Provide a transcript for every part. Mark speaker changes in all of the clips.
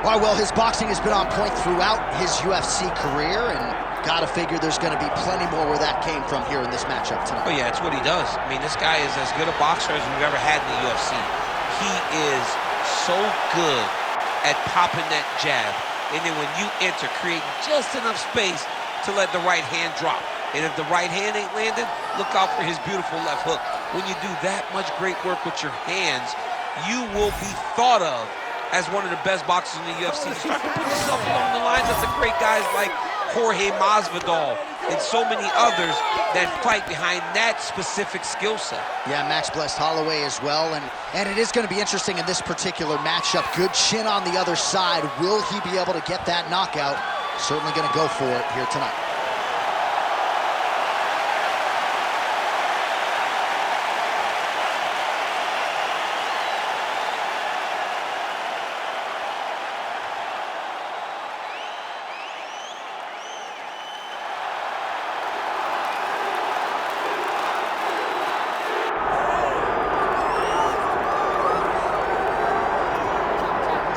Speaker 1: All right, well, his boxing has been on point throughout his UFC career, and gotta figure there's gonna be plenty more where that came from here in this matchup tonight.
Speaker 2: Oh yeah, it's what he does. I mean, this guy is as good a boxer as we've ever had in the UFC. He is so good at popping that jab, and then when you enter, creating just enough space to let the right hand drop. And if the right hand ain't landed, look out for his beautiful left hook. When you do that much great work with your hands, you will be thought of as one of the best boxers in the UFC. You start to put yourself along the lines of the great guys like Jorge Masvidal and so many others that fight behind that specific skill set.
Speaker 1: Yeah, Max blessed Holloway as well, and it is going to be interesting in this particular matchup. Good chin on the other side. Will he be able to get that knockout? Certainly going to go for it here tonight.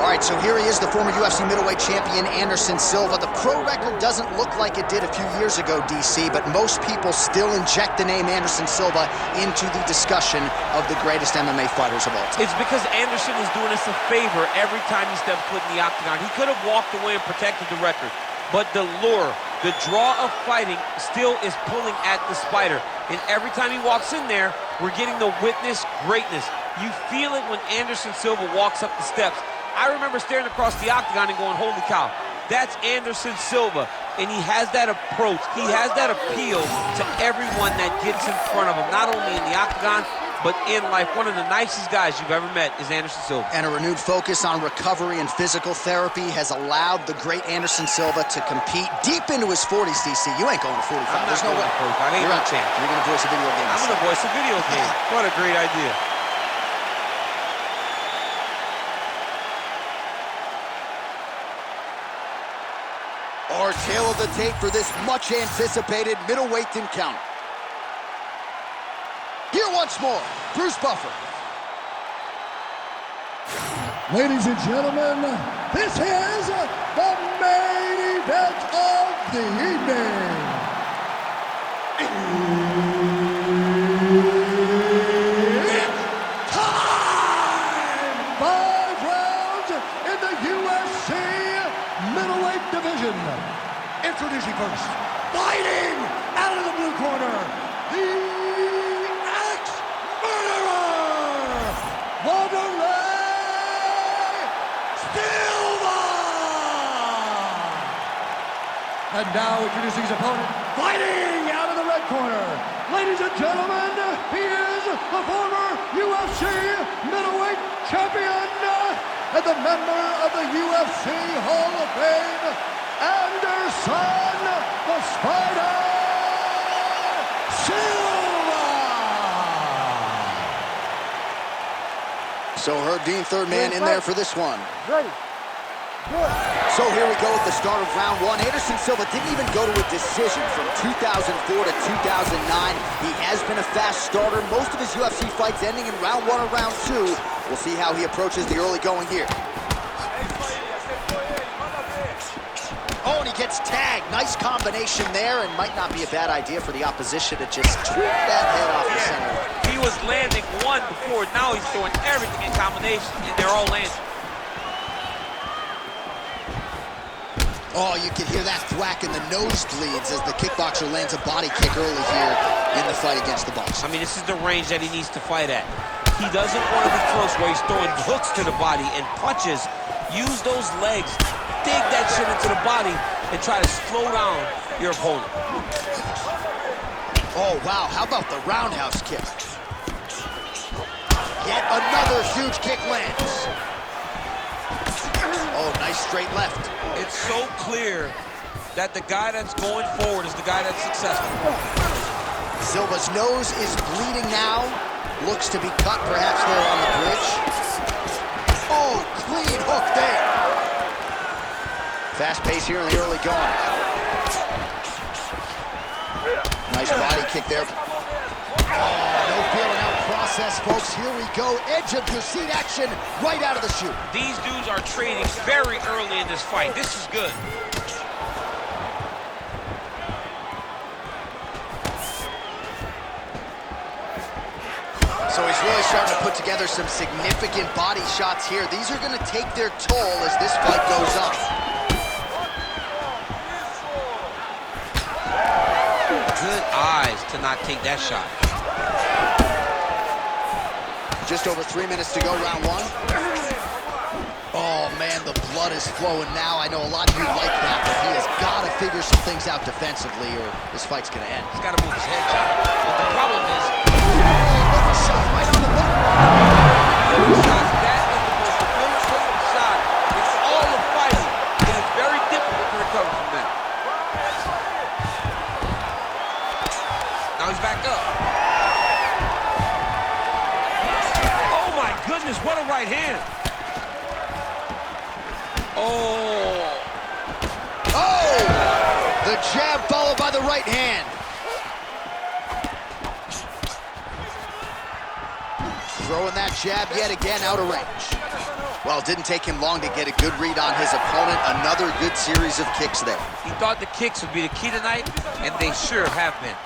Speaker 1: All right, so here he is, the former UFC middleweight champion, Anderson Silva. The pro record doesn't look like it did a few years ago, DC, but most people still inject the name Anderson Silva into the discussion of the greatest MMA fighters of all time.
Speaker 2: It's because Anderson is doing us a favor every time he steps foot in the octagon. He could have walked away and protected the record, but the lure, the draw of fighting still is pulling at the spider. And every time he walks in there, we're getting to witness greatness. You feel it when Anderson Silva walks up the steps. I remember staring across the octagon and going, holy cow, that's Anderson Silva. And he has that approach, he has that appeal to everyone that gets in front of him, not only in the octagon, but in life. One of the nicest guys you've ever met is Anderson Silva.
Speaker 1: And a renewed focus on recovery and physical therapy has allowed the great Anderson Silva to compete deep into his 40s, DC. You ain't going to 45. There's no way.
Speaker 2: 45. Ain't no chance.
Speaker 1: You're going to voice a video game.
Speaker 2: I'm going to voice a video game. What a great idea.
Speaker 1: Our tail of the tape for this much-anticipated middleweight encounter. Here once more, Bruce Buffer.
Speaker 3: Ladies and gentlemen, this is the main event of the evening. It's time! 5 rounds in the UFC middleweight division. Introducing first, fighting out of the blue corner, the ex-murderer, Wanderlei Silva! And now introducing his opponent, fighting out of the red corner. Ladies and gentlemen, he is the former UFC middleweight champion and the member of the UFC Hall of Fame, Anderson the Spider Silva!
Speaker 1: So Herb Dean, third man in there for this one.
Speaker 3: Ready. Good.
Speaker 1: So here we go at the start of round one. Anderson Silva didn't even go to a decision from 2004 to 2009. He has been a fast starter. Most of his UFC fights ending in round one or round two. We'll see how he approaches the early going here. Oh, and he gets tagged. Nice combination there, and might not be a bad idea for the opposition to just tweak that head off the center.
Speaker 2: He was landing one before. Now he's throwing everything in combination, and they're all landing.
Speaker 1: Oh, you can hear that thwack in the nosebleeds as the kickboxer lands a body kick early here in the fight against the boxer.
Speaker 2: I mean, this is the range that he needs to fight at. He doesn't want to be close where he's throwing hooks to the body and punches. Use those legs, dig that shit into the body, and try to slow down your opponent.
Speaker 1: Oh, wow, how about the roundhouse kick? Yet another huge kick lands. Oh, nice straight left.
Speaker 2: It's so clear that the guy that's going forward is the guy that's successful.
Speaker 1: Silva's nose is bleeding now. Looks to be cut perhaps there on the bridge. Oh, clean hook there. Fast pace here in the early going. Nice body kick there. Oh, no feeling out across process, folks. Here we go. Edge of your seat action right out of the chute.
Speaker 2: These dudes are trading very early in this fight. This is good.
Speaker 1: So he's really starting to put together some significant body shots here. These are going to take their toll as this fight goes on.
Speaker 2: Good eyes to not take that shot.
Speaker 1: Just over 3 minutes to go, round one. Oh, man, the blood is flowing now. I know a lot of you like that, but he has got to figure some things out defensively or this fight's going to end.
Speaker 2: He's got to move his head, John. But the problem is...
Speaker 1: Shot right on the button.
Speaker 2: That is the most debilitating shot in all of fighting. It is very difficult to recover from that. Now he's back up. Oh my goodness, what a right hand. Oh.
Speaker 1: Oh! The jab followed by the right hand. Throwing that jab yet again out of range. Well, it didn't take him long to get a good read on his opponent. Another good series of kicks there.
Speaker 2: He thought the kicks would be the key tonight, and they sure have been.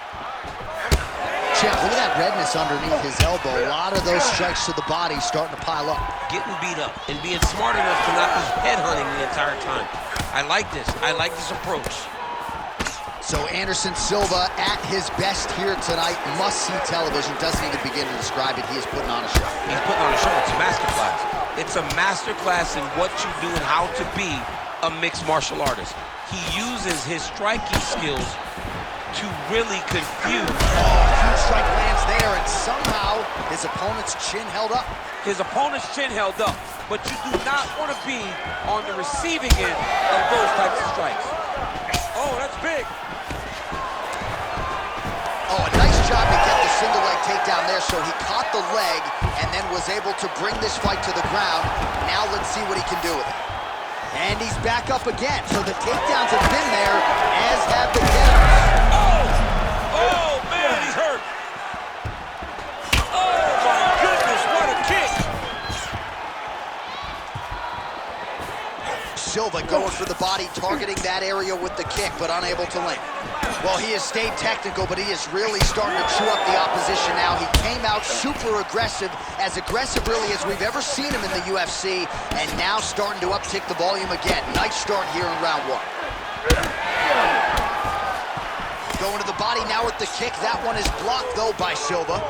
Speaker 1: Champ, look at that redness underneath his elbow. A lot of those strikes to the body starting to pile up.
Speaker 2: Getting beat up and being smart enough to not be headhunting the entire time. I like this. I like this approach.
Speaker 1: So Anderson Silva at his best here tonight. Must-see television. Doesn't even begin to describe it. He is putting on a show.
Speaker 2: He's putting on a show. It's a masterclass. It's a masterclass in what you do and how to be a mixed martial artist. He uses his striking skills to really confuse.
Speaker 1: Oh, huge strike lands there, and somehow his opponent's chin held up.
Speaker 2: His opponent's chin held up, but you do not want to be on the receiving end of those types of strikes. Oh, that's big.
Speaker 1: Oh, a nice job to get the single leg takedown there. So he caught the leg and then was able to bring this fight to the ground. Now let's see what he can do with it. And he's back up again. So the takedowns have been there, as have the counters.
Speaker 2: Oh, man, he's hurt. Oh, my goodness, what a kick.
Speaker 1: Silva going for the body, targeting that area with the kick, but unable to land. Well, he has stayed technical, but he is really starting to chew up the opposition now. He came out super aggressive as really as we've ever seen him in the UFC, and now starting to uptick the volume again. Nice start here in round one. Going to the body now with the kick. That one is blocked, though, by Silva.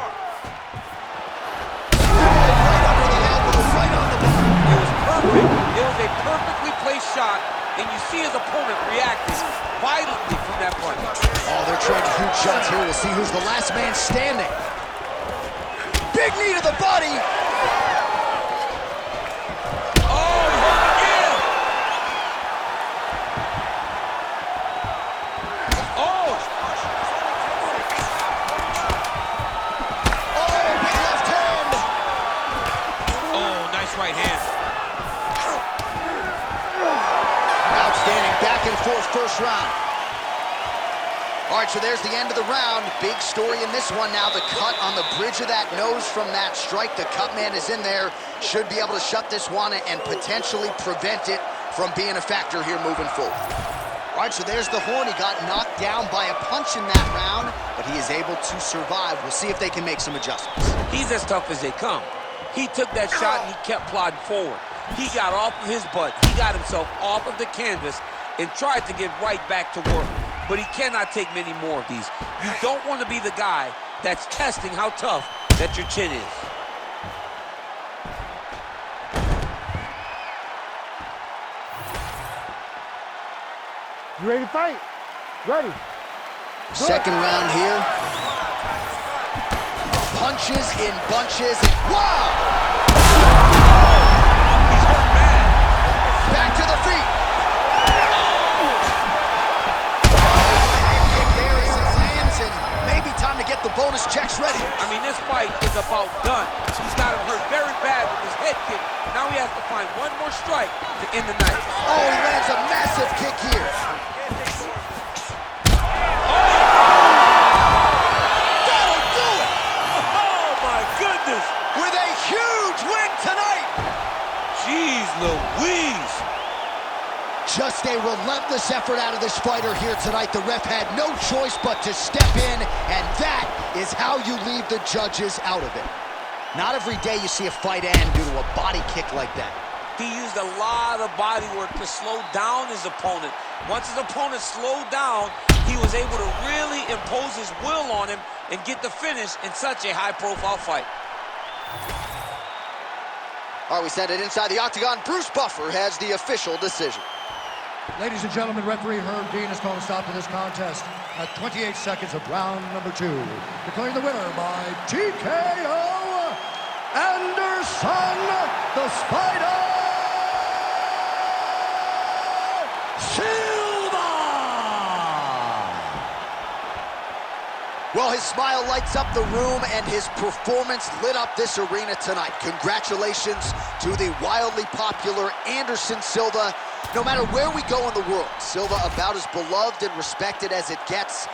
Speaker 1: Right under the elbow, right on the button.
Speaker 2: It was perfect. It was a perfectly placed shot, and you see his opponent reacting violently from that point.
Speaker 1: Oh, they're trading huge shots here. We'll see who's the last man standing. Big knee to the body.
Speaker 2: Oh, he hurt again. Oh.
Speaker 1: Oh, big left hand.
Speaker 2: Oh, nice right hand.
Speaker 1: Outstanding back and forth first round. All right, so there's the end of the round. Big story in this one now. The cut on the bridge of that nose from that strike. The cut man is in there. Should be able to shut this one and potentially prevent it from being a factor here moving forward. All right, so there's the horn. He got knocked down by a punch in that round, but he is able to survive. We'll see if they can make some adjustments.
Speaker 2: He's as tough as they come. He took that shot and he kept plodding forward. He got off of his butt. He got himself off of the canvas and tried to get right back to work. But he cannot take many more of these. You don't want to be the guy that's testing how tough that your chin is.
Speaker 4: You ready to fight? Ready.
Speaker 1: Second round here. Punches in bunches. Wow!
Speaker 2: He's hurt bad.
Speaker 1: Back to the feet. Maybe time to get the bonus checks ready.
Speaker 2: I mean, this fight is about done. He's got him hurt very bad with his head kick. Now he has to find one more strike to end the night.
Speaker 1: Oh, he lands a massive kick here.
Speaker 2: That'll do it! Oh, my goodness!
Speaker 1: Just a relentless effort out of this fighter here tonight. The ref had no choice but to step in, and that is how you leave the judges out of it. Not every day you see a fight end due to a body kick like that.
Speaker 5: He used a lot of body work to slow down his opponent. Once his opponent slowed down, he was able to really impose his will on him and get the finish in such a high-profile fight.
Speaker 1: All right, we send it inside the octagon. Bruce Buffer has the official decision.
Speaker 3: Ladies and gentlemen, referee Herb Dean has called a stop to this contest at 28 seconds of round number 2. Declaring the winner by TKO, Anderson the Spider Silva!
Speaker 1: Well, his smile lights up the room, and his performance lit up this arena tonight. Congratulations to the wildly popular Anderson Silva. No matter where we go in the world, Silva about as beloved and respected as it gets.